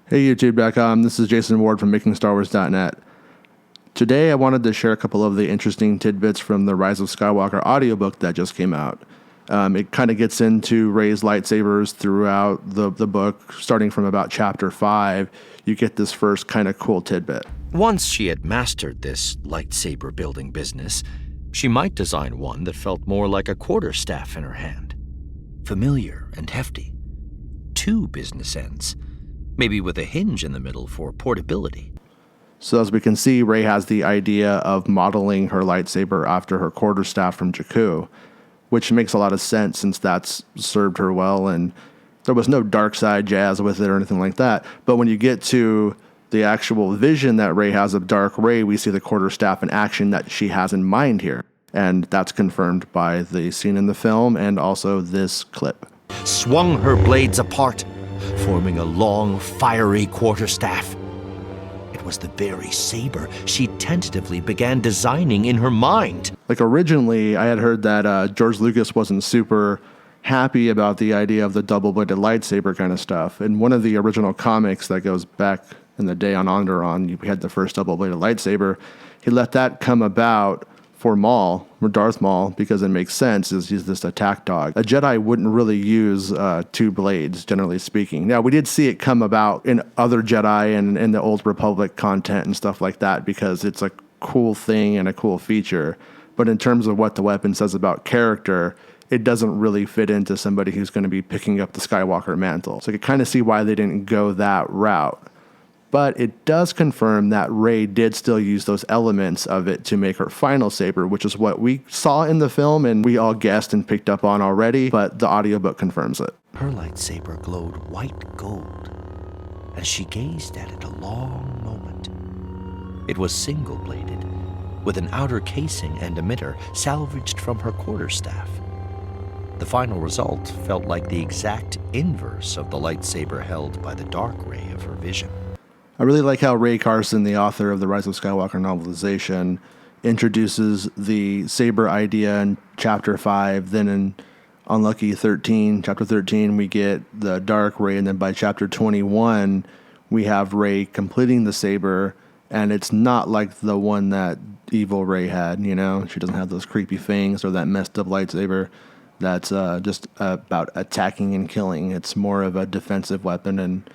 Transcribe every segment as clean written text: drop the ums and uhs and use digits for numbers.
Hey YouTube.com, this is Jason Ward from MakingStarWars.net. Today I wanted to share a couple of the interesting tidbits from the Rise of Skywalker audiobook that just came out. It kind of gets into Rey's lightsabers throughout the book, starting from about chapter 5. You get this first kind of cool tidbit. Once she had mastered this lightsaber building business, she might design one that felt more like a quarterstaff in her hand. Familiar and hefty. 2 business ends. Maybe with a hinge in the middle for portability. So as we can see, Rey has the idea of modeling her lightsaber after her quarterstaff from Jakku, which makes a lot of sense since that's served her well, and there was no dark side jazz with it or anything like that. But when you get to the actual vision that Rey has of Dark Rey, we see the quarterstaff in action that she has in mind here. And that's confirmed by the scene in the film and also this clip. Swung her blades apart, forming a long, fiery quarterstaff. It was the very saber she tentatively began designing in her mind. Like originally, I had heard that George Lucas wasn't super happy about the idea of the double-bladed lightsaber kind of stuff. In one of the original comics that goes back in the day on Onderon, you had the first double-bladed lightsaber. He let that come about for Maul, or Darth Maul, because it makes sense, is he's this attack dog. A Jedi wouldn't really use 2 blades, generally speaking. Now, we did see it come about in other Jedi and in the Old Republic content and stuff like that, because it's a cool thing and a cool feature. But in terms of what the weapon says about character, it doesn't really fit into somebody who's going to be picking up the Skywalker mantle. So I could kind of see why they didn't go that route. But it does confirm that Rey did still use those elements of it to make her final saber, which is what we saw in the film and we all guessed and picked up on already, but the audiobook confirms it. Her lightsaber glowed white gold as she gazed at it a long moment. It was single-bladed, with an outer casing and emitter salvaged from her quarterstaff. The final result felt like the exact inverse of the lightsaber held by the Dark Rey of her vision. I really like how Rae Carson, the author of the Rise of Skywalker novelization, introduces the saber idea in Chapter 5. Then in Chapter 13, we get the Dark Rey. And then by Chapter 21, we have Rey completing the saber. And it's not like the one that evil Rey had, you know? She doesn't have those creepy fangs or that messed up lightsaber. That's just about attacking and killing. It's more of a defensive weapon and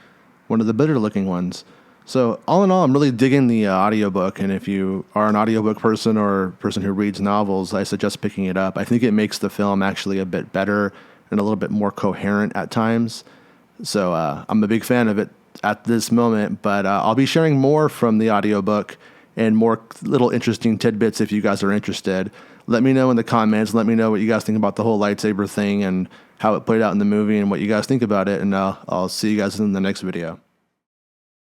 one of the better looking ones. So all in all, I'm really digging the audiobook, and if you are an audiobook person or a person who reads novels, I suggest picking it up. I think it makes the film actually a bit better and a little bit more coherent at times. So I'm a big fan of it at this moment, but I'll be sharing more from the audiobook and more little interesting tidbits if you guys are interested. Let me know in the comments. Let me know what you guys think about the whole lightsaber thing and how it played out in the movie and what you guys think about it, and I'll see you guys in the next video.